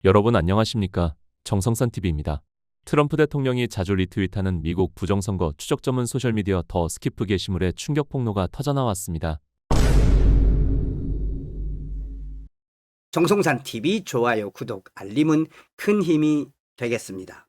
여러분 안녕하십니까? 정성산TV입니다. 트럼프 대통령이 자주 리트윗하는 미국 부정선거 추적 전문 소셜미디어 더 스키프 게시물에 충격 폭로가 터져나왔습니다. 정성산TV 좋아요, 구독, 알림은 큰 힘이 되겠습니다.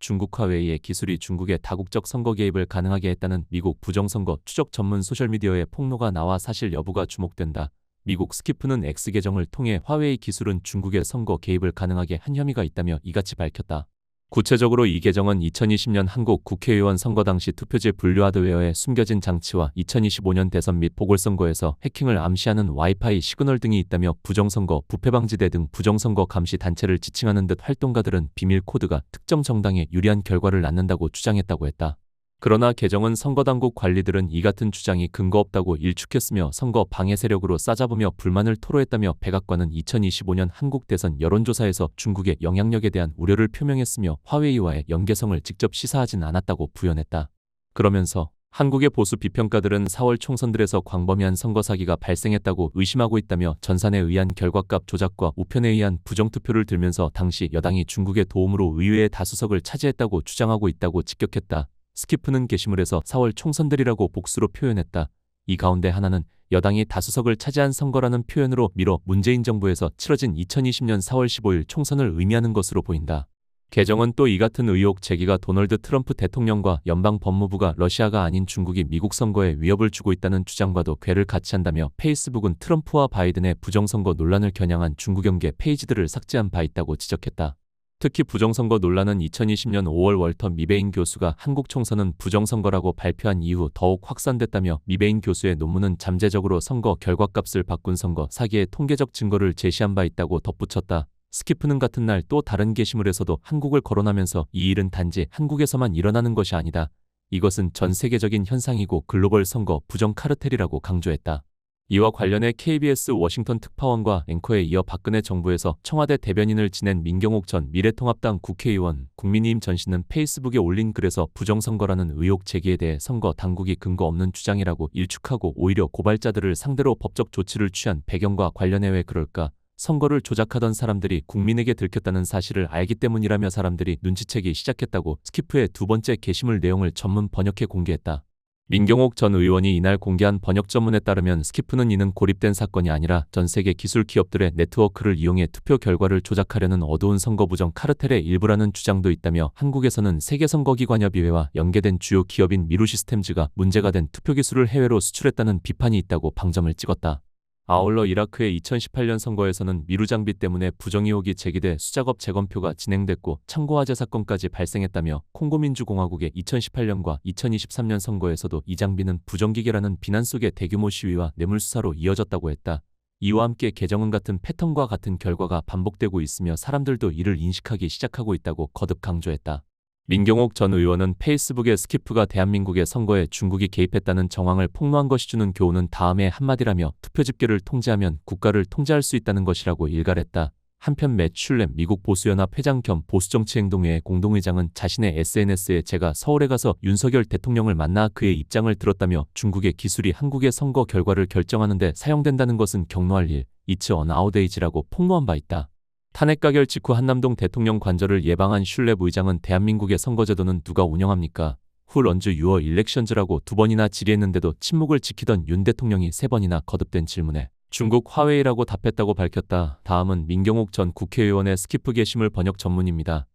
중국 화웨이의 기술이 중국의 다국적 선거 개입을 가능하게 했다는 미국 부정선거 추적 전문 소셜미디어의 폭로가 나와 사실 여부가 주목된다. 미국 스키프는 X 계정을 통해 화웨이 기술은 중국의 선거 개입을 가능하게 한 혐의가 있다며 이같이 밝혔다. 구체적으로 이 계정은 2020년 한국 국회의원 선거 당시 투표지 분류 하드웨어에 숨겨진 장치와 2025년 대선 및 보궐선거에서 해킹을 암시하는 와이파이 시그널 등이 있다며 부정선거, 부패방지대 등 부정선거 감시 단체를 지칭하는 듯 활동가들은 비밀 코드가 특정 정당에 유리한 결과를 낳는다고 주장했다고 했다. 그러나 계정은 선거당국 관리들은 이 같은 주장이 근거 없다고 일축했으며 선거 방해 세력으로 싸잡으며 불만을 토로했다며 백악관은 2025년 한국 대선 여론조사에서 중국의 영향력에 대한 우려를 표명했으며 화웨이와의 연계성을 직접 시사하진 않았다고 부연했다. 그러면서 한국의 보수 비평가들은 4월 총선들에서 광범위한 선거 사기가 발생했다고 의심하고 있다며 전산에 의한 결과값 조작과 우편에 의한 부정투표를 들면서 당시 여당이 중국의 도움으로 의회의 다수석을 차지했다고 주장하고 있다고 직격했다. 스키프는 게시물에서 4월 총선들이라고 복수로 표현했다. 이 가운데 하나는 여당이 다수석을 차지한 선거라는 표현으로 미뤄 문재인 정부에서 치러진 2020년 4월 15일 총선을 의미하는 것으로 보인다. 계정은 또 이 같은 의혹 제기가 도널드 트럼프 대통령과 연방 법무부가 러시아가 아닌 중국이 미국 선거에 위협을 주고 있다는 주장과도 궤를 같이 한다며 페이스북은 트럼프와 바이든의 부정선거 논란을 겨냥한 중국연계 페이지들을 삭제한 바 있다고 지적했다. 특히 부정선거 논란은 2020년 5월 월터 미베인 교수가 한국 총선은 부정선거라고 발표한 이후 더욱 확산됐다며 미베인 교수의 논문은 잠재적으로 선거 결과값을 바꾼 선거 사기의 통계적 증거를 제시한 바 있다고 덧붙였다. 스키프는 같은 날 또 다른 게시물에서도 한국을 거론하면서 이 일은 단지 한국에서만 일어나는 것이 아니다. 이것은 전 세계적인 현상이고 글로벌 선거 부정 카르텔이라고 강조했다. 이와 관련해 KBS 워싱턴 특파원과 앵커에 이어 박근혜 정부에서 청와대 대변인을 지낸 민경욱 전 미래통합당 국회의원, 국민의힘 전 씨는 페이스북에 올린 글에서 부정선거라는 의혹 제기에 대해 선거 당국이 근거 없는 주장이라고 일축하고 오히려 고발자들을 상대로 법적 조치를 취한 배경과 관련해 왜 그럴까? 선거를 조작하던 사람들이 국민에게 들켰다는 사실을 알기 때문이라며 사람들이 눈치채기 시작했다고 스키프의 두 번째 게시물 내용을 전문 번역해 공개했다. 민경욱 전 의원이 이날 공개한 번역 전문에 따르면 스키프는 이는 고립된 사건이 아니라 전 세계 기술 기업들의 네트워크를 이용해 투표 결과를 조작하려는 어두운 선거 부정 카르텔의 일부라는 주장도 있다며 한국에서는 세계선거기관협의회와 연계된 주요 기업인 미루시스템즈가 문제가 된 투표 기술을 해외로 수출했다는 비판이 있다고 방점을 찍었다. 아울러 이라크의 2018년 선거에서는 미루 장비 때문에 부정 의혹이 제기돼 수작업 재검표가 진행됐고 참고화재 사건까지 발생했다며 콩고민주공화국의 2018년과 2023년 선거에서도 이 장비는 부정기계라는 비난 속의 대규모 시위와 뇌물수사로 이어졌다고 했다. 이와 함께 계정은 같은 패턴과 같은 결과가 반복되고 있으며 사람들도 이를 인식하기 시작하고 있다고 거듭 강조했다. 민경욱 전 의원은 페이스북에 스키프가 대한민국의 선거에 중국이 개입했다는 정황을 폭로한 것이 주는 교훈은 다음의 한마디라며 투표 집계를 통제하면 국가를 통제할 수 있다는 것이라고 일갈했다. 한편 맷 슐렘 미국 보수연합 회장 겸 보수정치행동회의 공동의장은 자신의 SNS에 제가 서울에 가서 윤석열 대통령을 만나 그의 입장을 들었다며 중국의 기술이 한국의 선거 결과를 결정하는 데 사용된다는 것은 경로할 일, It's a nowadays라고 폭로한 바 있다. 탄핵 가결 직후 한남동 대통령 관절을 예방한 슐렙 의장은 대한민국의 선거제도는 누가 운영합니까? 후 런즈 유어 일렉션즈라고 2번이나 질의했는데도 침묵을 지키던 윤 대통령이 3번이나 거듭된 질문에 중국 화웨이라고 답했다고 밝혔다. 다음은 민경욱 전 국회의원의 스키프 게시물 번역 전문입니다.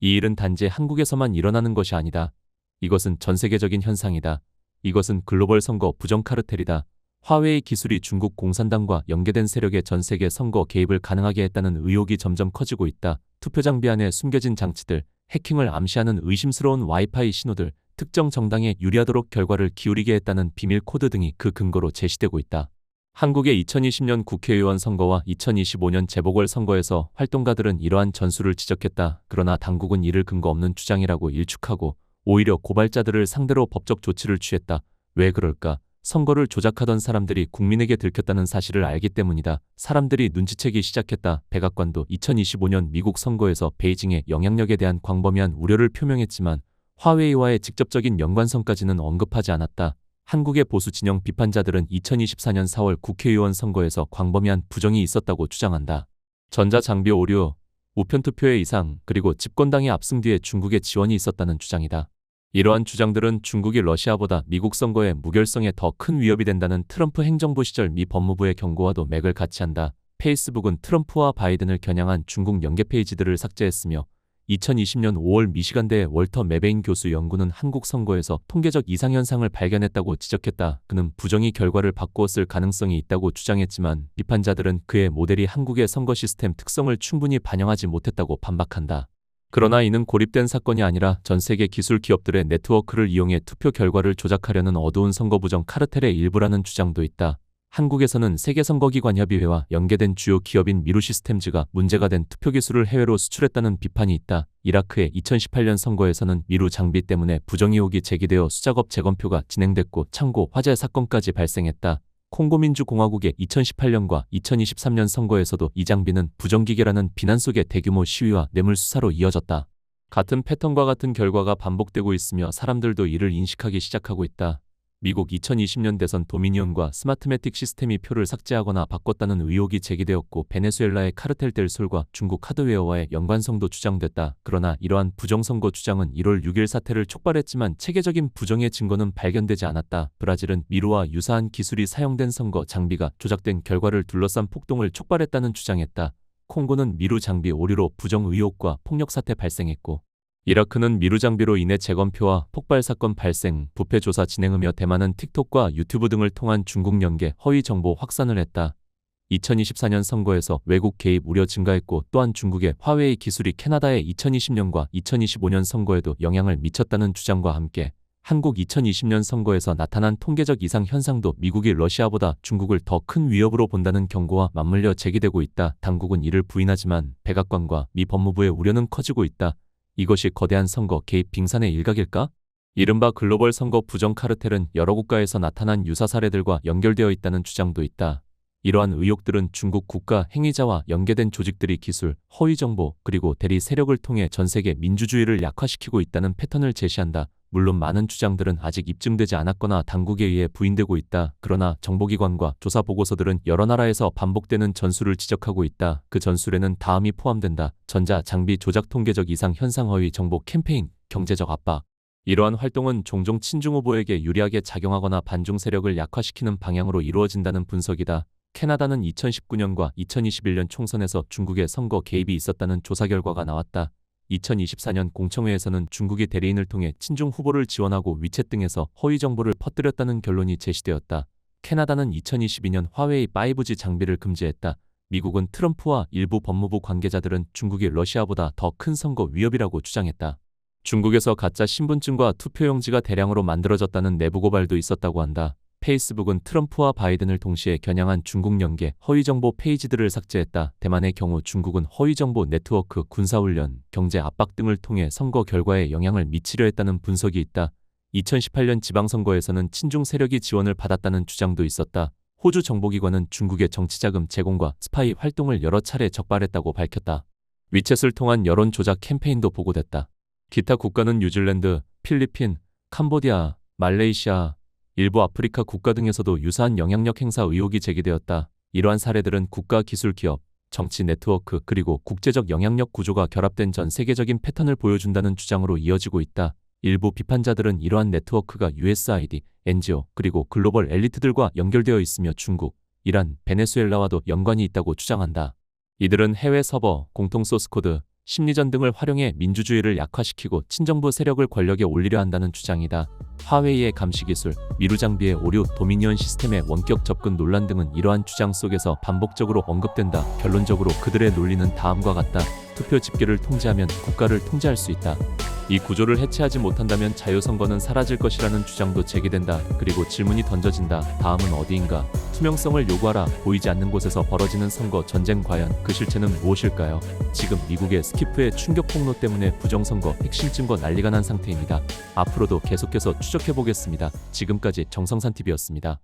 이 일은 단지 한국에서만 일어나는 것이 아니다. 이것은 전 세계적인 현상이다. 이것은 글로벌 선거 부정 카르텔이다. 화웨이 기술이 중국 공산당과 연계된 세력의 전 세계 선거 개입을 가능하게 했다는 의혹이 점점 커지고 있다. 투표 장비 안에 숨겨진 장치들, 해킹을 암시하는 의심스러운 와이파이 신호들, 특정 정당에 유리하도록 결과를 기울이게 했다는 비밀 코드 등이 그 근거로 제시되고 있다. 한국의 2020년 국회의원 선거와 2025년 재보궐선거에서 활동가들은 이러한 전술을 지적했다. 그러나 당국은 이를 근거 없는 주장이라고 일축하고 오히려 고발자들을 상대로 법적 조치를 취했다. 왜 그럴까? 선거를 조작하던 사람들이 국민에게 들켰다는 사실을 알기 때문이다. 사람들이 눈치채기 시작했다. 백악관도 2025년 미국 선거에서 베이징의 영향력에 대한 광범위한 우려를 표명했지만 화웨이와의 직접적인 연관성까지는 언급하지 않았다. 한국의 보수 진영 비판자들은 2024년 4월 국회의원 선거에서 광범위한 부정이 있었다고 주장한다. 전자장비 오류, 우편 투표의 이상 그리고 집권당의 압승 뒤에 중국의 지원이 있었다는 주장이다. 이러한 주장들은 중국이 러시아보다 미국 선거의 무결성에 더 큰 위협이 된다는 트럼프 행정부 시절 미 법무부의 경고와도 맥을 같이 한다. 페이스북은 트럼프와 바이든을 겨냥한 중국 연계 페이지들을 삭제했으며 2020년 5월 미시간대의 월터 메베인 교수 연구는 한국 선거에서 통계적 이상현상을 발견했다고 지적했다. 그는 부정의 결과를 바꾸었을 가능성이 있다고 주장했지만 비판자들은 그의 모델이 한국의 선거 시스템 특성을 충분히 반영하지 못했다고 반박한다. 그러나 이는 고립된 사건이 아니라 전 세계 기술 기업들의 네트워크를 이용해 투표 결과를 조작하려는 어두운 선거 부정 카르텔의 일부라는 주장도 있다. 한국에서는 세계선거기관협의회와 연계된 주요 기업인 미루시스템즈가 문제가 된 투표 기술을 해외로 수출했다는 비판이 있다. 이라크의 2018년 선거에서는 미루 장비 때문에 부정 의혹이 제기되어 수작업 재검표가 진행됐고 참고 화재 사건까지 발생했다. 콩고민주공화국의 2018년과 2023년 선거에서도 이 장비는 부정기계라는 비난 속의 대규모 시위와 뇌물 수사로 이어졌다. 같은 패턴과 같은 결과가 반복되고 있으며 사람들도 이를 인식하기 시작하고 있다. 미국 2020년 대선 도미니온과 스마트매틱 시스템이 표를 삭제하거나 바꿨다는 의혹이 제기되었고 베네수엘라의 카르텔 델솔과 중국 하드웨어와의 연관성도 주장됐다. 그러나 이러한 부정선거 주장은 1월 6일 사태를 촉발했지만 체계적인 부정의 증거는 발견되지 않았다. 브라질은 미루와 유사한 기술이 사용된 선거 장비가 조작된 결과를 둘러싼 폭동을 촉발했다는 주장했다. 콩고는 미루 장비 오류로 부정 의혹과 폭력 사태 발생했고 이라크는 미루 장비로 인해 재검표와 폭발 사건 발생, 부패 조사 진행하며 대만은 틱톡과 유튜브 등을 통한 중국 연계 허위 정보 확산을 했다. 2024년 선거에서 외국 개입 우려 증가했고 또한 중국의 화웨이 기술이 캐나다의 2020년과 2025년 선거에도 영향을 미쳤다는 주장과 함께 한국 2020년 선거에서 나타난 통계적 이상 현상도 미국이 러시아보다 중국을 더 큰 위협으로 본다는 경고와 맞물려 제기되고 있다. 당국은 이를 부인하지만 백악관과 미 법무부의 우려는 커지고 있다. 이것이 거대한 선거 개입 빙산의 일각일까? 이른바 글로벌 선거 부정 카르텔은 여러 국가에서 나타난 유사 사례들과 연결되어 있다는 주장도 있다. 이러한 의혹들은 중국 국가 행위자와 연계된 조직들이 기술, 허위 정보, 그리고 대리 세력을 통해 전 세계 민주주의를 약화시키고 있다는 패턴을 제시한다. 물론 많은 주장들은 아직 입증되지 않았거나 당국에 의해 부인되고 있다. 그러나 정보기관과 조사 보고서들은 여러 나라에서 반복되는 전술을 지적하고 있다. 그 전술에는 다음이 포함된다. 전자, 장비 조작 통계적 이상 현상 허위 정보 캠페인, 경제적 압박. 이러한 활동은 종종 친중 후보에게 유리하게 작용하거나 반중 세력을 약화시키는 방향으로 이루어진다는 분석이다. 캐나다는 2019년과 2021년 총선에서 중국의 선거 개입이 있었다는 조사 결과가 나왔다. 2024년 공청회에서는 중국이 대리인을 통해 친중 후보를 지원하고 위챗 등에서 허위 정보를 퍼뜨렸다는 결론이 제시되었다. 캐나다는 2022년 화웨이 5G 장비를 금지했다. 미국은 트럼프와 일부 법무부 관계자들은 중국이 러시아보다 더 큰 선거 위협이라고 주장했다. 중국에서 가짜 신분증과 투표용지가 대량으로 만들어졌다는 내부 고발도 있었다고 한다. 페이스북은 트럼프와 바이든을 동시에 겨냥한 중국 연계 허위정보 페이지들을 삭제했다. 대만의 경우 중국은 허위정보 네트워크, 군사훈련, 경제 압박 등을 통해 선거 결과에 영향을 미치려 했다는 분석이 있다. 2018년 지방선거에서는 친중 세력이 지원을 받았다는 주장도 있었다. 호주 정보기관은 중국의 정치자금 제공과 스파이 활동을 여러 차례 적발했다고 밝혔다. 위챗을 통한 여론 조작 캠페인도 보고됐다. 기타 국가는 뉴질랜드, 필리핀, 캄보디아, 말레이시아, 일부 아프리카 국가 등에서도 유사한 영향력 행사 의혹이 제기되었다. 이러한 사례들은 국가 기술 기업, 정치 네트워크 그리고 국제적 영향력 구조가 결합된 전 세계적인 패턴을 보여준다는 주장으로 이어지고 있다. 일부 비판자들은 이러한 네트워크가 USAID, NGO 그리고 글로벌 엘리트들과 연결되어 있으며 중국, 이란, 베네수엘라와도 연관이 있다고 주장한다. 이들은 해외 서버, 공통 소스코드, 심리전 등을 활용해 민주주의를 약화시키고 친정부 세력을 권력에 올리려 한다는 주장이다. 화웨이의 감시기술, 미루 장비의 오류, 도미니언 시스템의 원격 접근 논란 등은 이러한 주장 속에서 반복적으로 언급된다. 결론적으로 그들의 논리는 다음과 같다. 투표 집계를 통제하면 국가를 통제할 수 있다. 이 구조를 해체하지 못한다면 자유선거는 사라질 것이라는 주장도 제기된다. 그리고 질문이 던져진다. 다음은 어디인가? 투명성을 요구하라. 보이지 않는 곳에서 벌어지는 선거 전쟁 과연 그 실체는 무엇일까요? 지금 미국의 스키프의 충격 폭로 때문에 부정선거 핵심 증거 난리가 난 상태입니다. 앞으로도 계속해서 추적해보겠습니다. 지금까지 정성산TV였습니다.